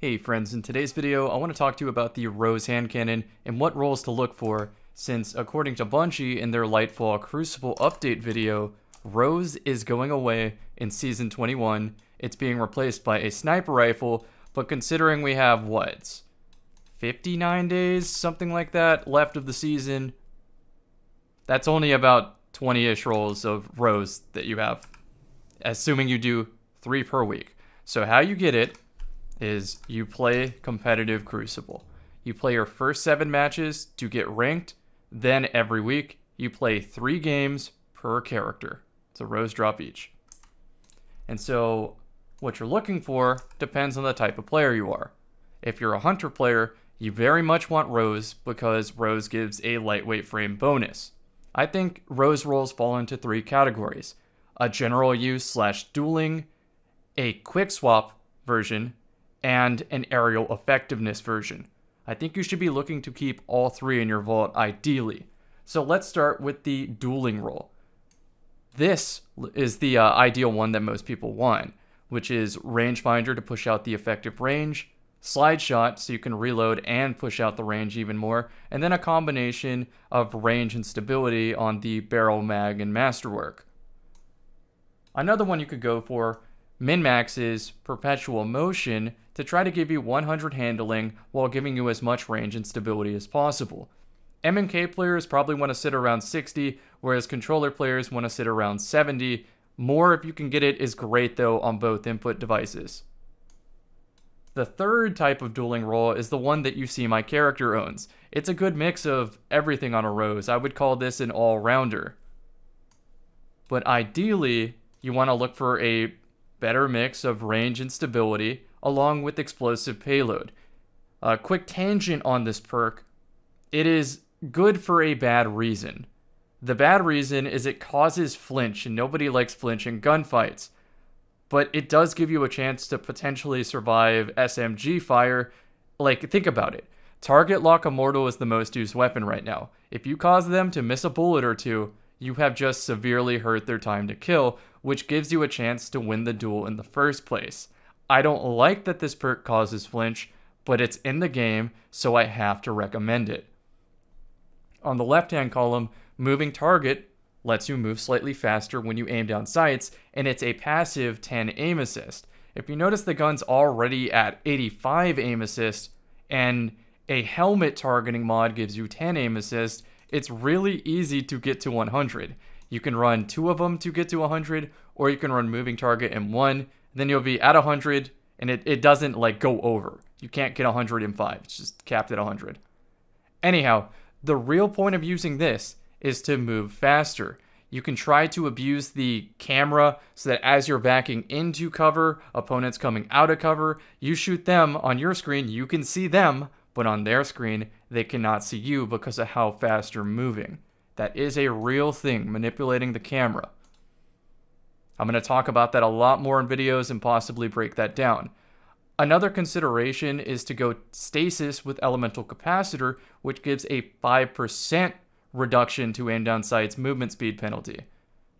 Hey friends, in today's video I want to talk to you about the Rose hand cannon and what roles to look for, since according to Bungie in their Lightfall Crucible update video, Rose is going away in Season 21. It's being replaced by a sniper rifle, but considering we have, 59 days, something like that, left of the season, that's only about 20-ish rolls of Rose that you have, assuming you do 3 per week. So how you get it is you play competitive Crucible. You play your first 7 matches to get ranked, then every week you play 3 games per character. It's a Rose drop each. And so what you're looking for depends on the type of player you are. If you're a Hunter player, you very much want Rose because Rose gives a lightweight frame bonus. I think Rose roles fall into 3 categories: a general use / dueling, a quick swap version, and an aerial effectiveness version. I think you should be looking to keep all 3 in your vault ideally. So let's start with the dueling role. This is the ideal one that most people want, which is rangefinder to push out the effective range, slide shot so you can reload and push out the range even more, and then a combination of range and stability on the barrel, mag, and masterwork. Another one you could go for, min-max, is perpetual motion to try to give you 100 handling while giving you as much range and stability as possible. MMK players probably want to sit around 60, whereas controller players want to sit around 70. More if you can get it is great though on both input devices. The third type of dueling role is the one that you see my character owns. It's a good mix of everything on a Rose. I would call this an all-rounder. But ideally, you want to look for a better mix of range and stability along with explosive payload. A quick tangent on this perk: it is good for a bad reason. The bad reason is it causes flinch, and nobody likes flinch in gunfights. But it does give you a chance to potentially survive SMG fire. Like, think about it. Target Lock Immortal is the most used weapon right now. If you cause them to miss a bullet or two, you have just severely hurt their time to kill, which gives you a chance to win the duel in the first place. I don't like that this perk causes flinch, but it's in the game, so I have to recommend it. On the left-hand column, moving target lets you move slightly faster when you aim down sights, and it's a passive 10 aim assist. If you notice, the gun's already at 85 aim assist, and a helmet targeting mod gives you 10 aim assist. It's really easy to get to 100. You can run 2 of them to get to 100, or you can run moving target in 1, then you'll be at 100, and it doesn't like go over. You can't get 100 in 5, it's just capped at 100. Anyhow, the real point of using this is to move faster. You can try to abuse the camera so that as you're backing into cover, opponents coming out of cover, you shoot them on your screen, you can see them, but on their screen, they cannot see you because of how fast you're moving. That is a real thing, manipulating the camera. I'm going to talk about that a lot more in videos and possibly break that down. Another consideration is to go stasis with elemental capacitor, which gives a 5% reduction to aim down sights movement speed penalty.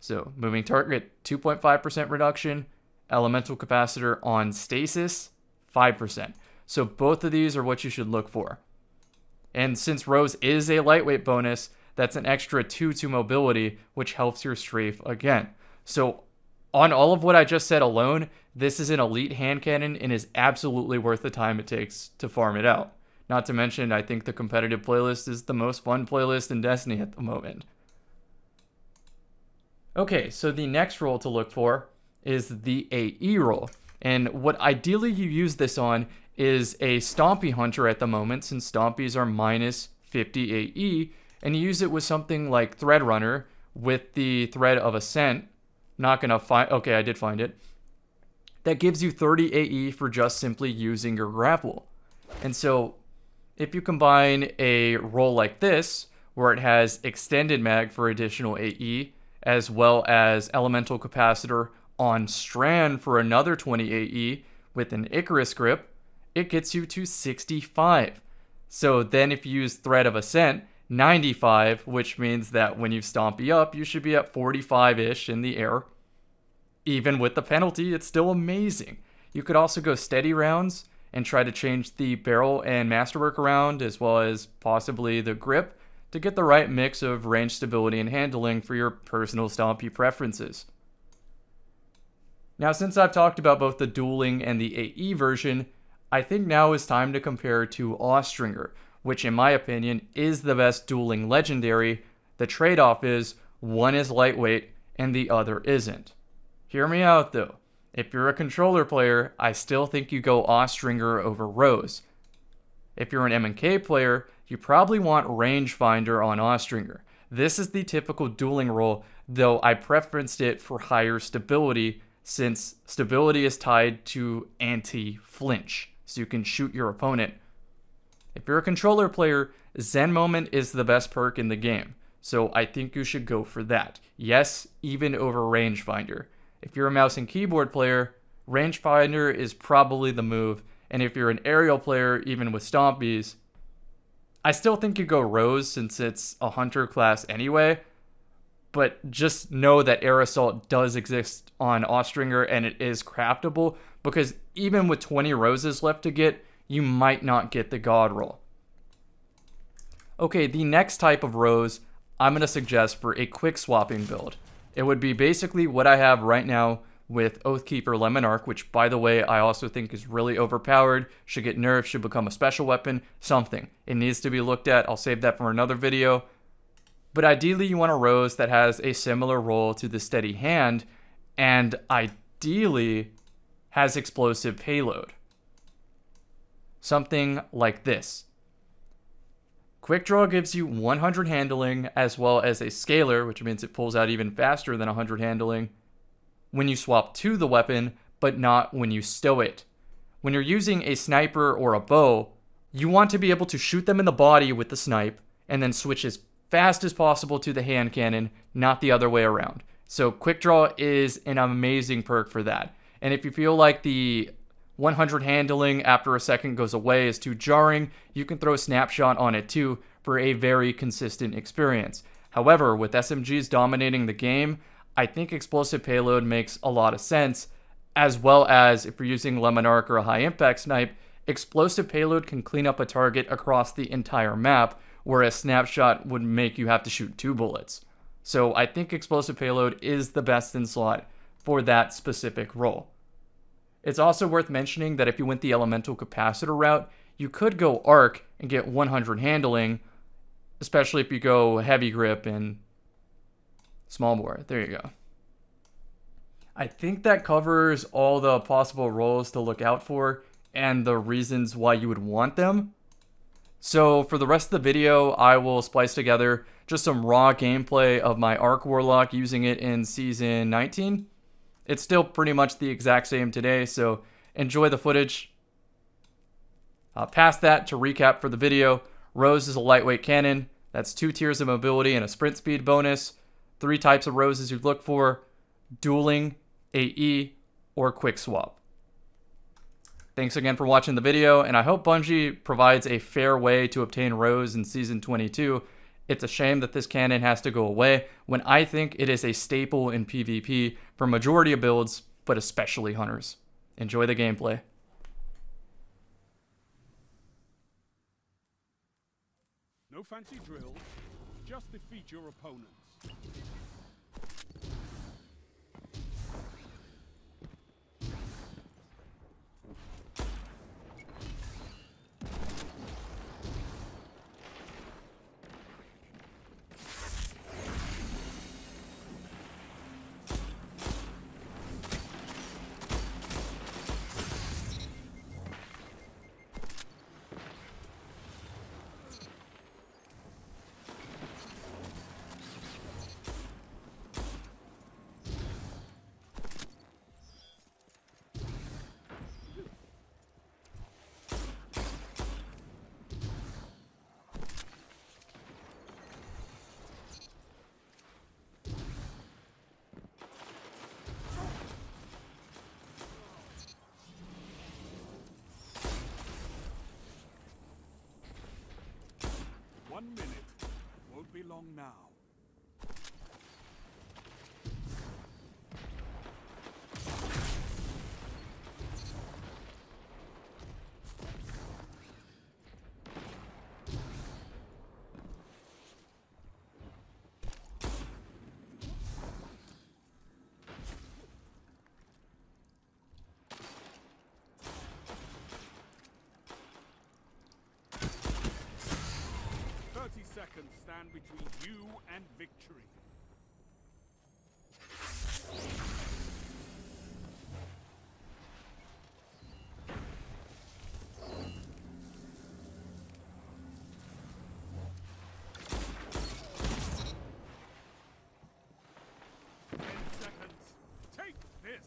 So moving target, 2.5% reduction, elemental capacitor on stasis, 5%. So both of these are what you should look for. And since Rose is a lightweight bonus, that's an extra 2 to mobility, which helps your strafe again. So on all of what I just said alone, this is an elite hand cannon and is absolutely worth the time it takes to farm it out. Not to mention, I think the competitive playlist is the most fun playlist in Destiny at the moment. Okay, so the next role to look for is the AE role. And what ideally you use this on is a Stompy Hunter at the moment, since Stompies are minus 50 AE, and you use it with something like Thread Runner with the Thread of Ascent. Not gonna find, okay, I did find it. That gives you 30 AE for just simply using your grapple. And so if you combine a role like this, where it has extended mag for additional AE, as well as elemental capacitor on Strand for another 20 AE with an Icarus grip, it gets you to 65. So then if you use Thread of Ascent, 95, which means that when you Stompy up, you should be at 45-ish in the air. Even with the penalty, it's still amazing. You could also go steady rounds and try to change the barrel and masterwork around, as well as possibly the grip, to get the right mix of range stability and handling for your personal Stompy preferences. Now, since I've talked about both the dueling and the AE version, I think now is time to compare to Austringer, which in my opinion is the best dueling legendary. The trade-off is one is lightweight and the other isn't. Hear me out though. If you're a controller player, I still think you go Austringer over Rose. If you're an M&K player, you probably want Rangefinder on Austringer. This is the typical dueling role, though I preferenced it for higher stability, since stability is tied to anti-flinch, so you can shoot your opponent. If you're a controller player, Zen Moment is the best perk in the game, so I think you should go for that. Yes, even over Rangefinder. If you're a mouse and keyboard player, Rangefinder is probably the move, and if you're an aerial player, even with Stompies, I still think you go Rose since it's a hunter class anyway, but just know that Air Assault does exist on Austringer and it is craftable, because even with 20 roses left to get, you might not get the God roll. Okay, the next type of rose I'm going to suggest for a quick swapping build. It would be basically what I have right now with Oathkeeper Lemonarch, which by the way I also think is really overpowered, should get nerfed, should become a special weapon, something. It needs to be looked at. I'll save that for another video. But ideally you want a rose that has a similar role to the Steady Hand, and ideally has explosive payload. Something like this. Quick Draw gives you 100 handling as well as a scalar, which means it pulls out even faster than 100 handling when you swap to the weapon, but not when you stow it. When you're using a sniper or a bow, you want to be able to shoot them in the body with the snipe and then switch as fast as possible to the hand cannon, not the other way around. So Quick Draw is an amazing perk for that. And if you feel like the 100 handling after a second goes away is too jarring, you can throw Snapshot on it too for a very consistent experience. However, with SMGs dominating the game, I think explosive payload makes a lot of sense, as well as if you're using Lemonarch or a high impact snipe, explosive payload can clean up a target across the entire map, whereas Snapshot would make you have to shoot 2 bullets. So I think explosive payload is the best in slot for that specific role. It's also worth mentioning that if you went the elemental capacitor route, you could go arc and get 100 handling, especially if you go heavy grip and small bore. There you go. I think that covers all the possible roles to look out for and the reasons why you would want them. So for the rest of the video, I will splice together just some raw gameplay of my Arc Warlock using it in Season 19. It's still pretty much the exact same today, so enjoy the footage. Past that, to recap for the video, Rose is a lightweight cannon. That's 2 tiers of mobility and a sprint speed bonus. 3 types of roses you'd look for: dueling, AE, or quick swap. Thanks again for watching the video, and I hope Bungie provides a fair way to obtain Rose in Season 22. It's a shame that this cannon has to go away when I think it is a staple in PvP for majority of builds, but especially hunters. Enjoy the gameplay. No fancy drills, just defeat your opponents. One minute. Won't be long now. seconds stand between you and victory. Take this!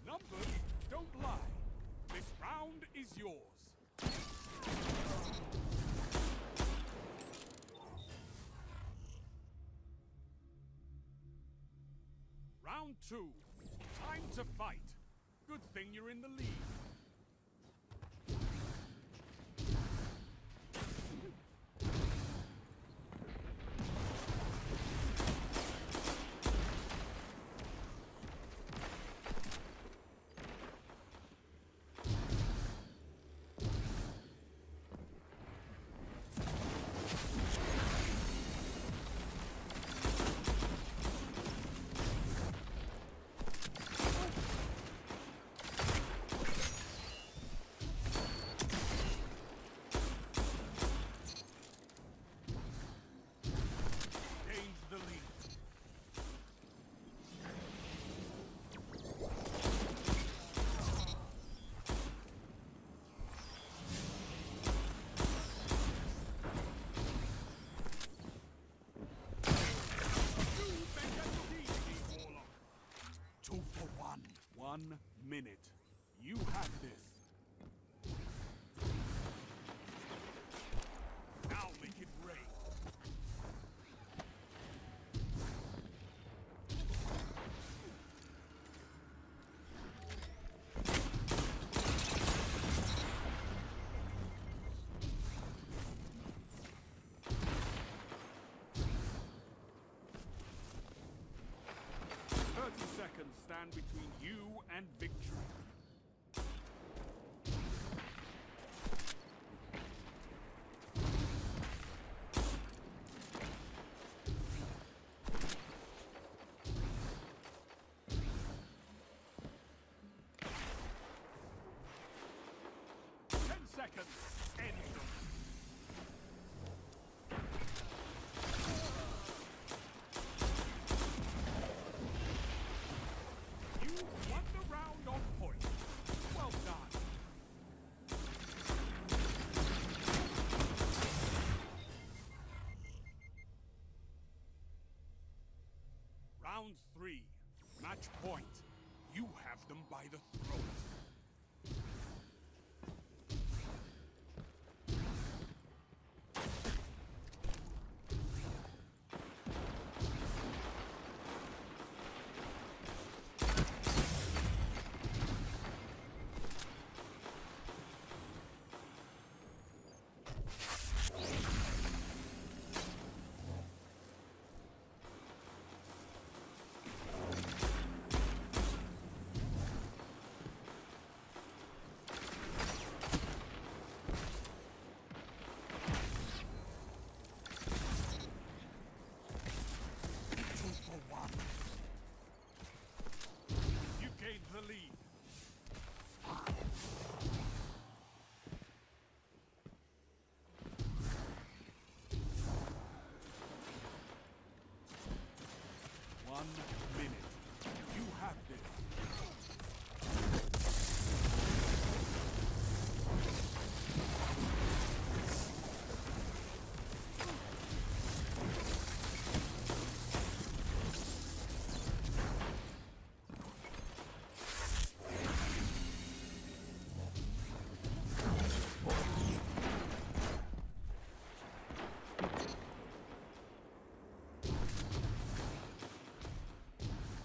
Numbers don't lie. This round is yours. Round 2. Time to fight. Good thing you're in the lead. The lead. Two for one. 1 minute. You have this. Now make it rain. Seconds stand between you and victory. Seconds. End them. You won the round on point. Well done. Round 3. Match point. You have them by the throat. You gained the lead. One minute. You have this.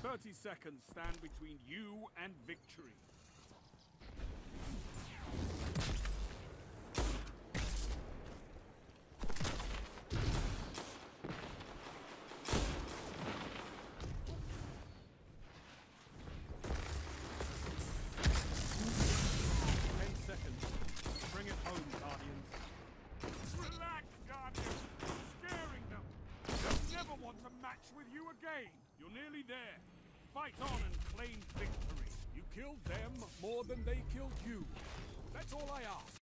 "30 seconds stand between you and victory." Bring it home, Guardians. Relax, Guardians. You're scaring them. They'll never want to match with you again. You're nearly there. Fight on and claim victory. You killed them more than they killed you. That's all I ask.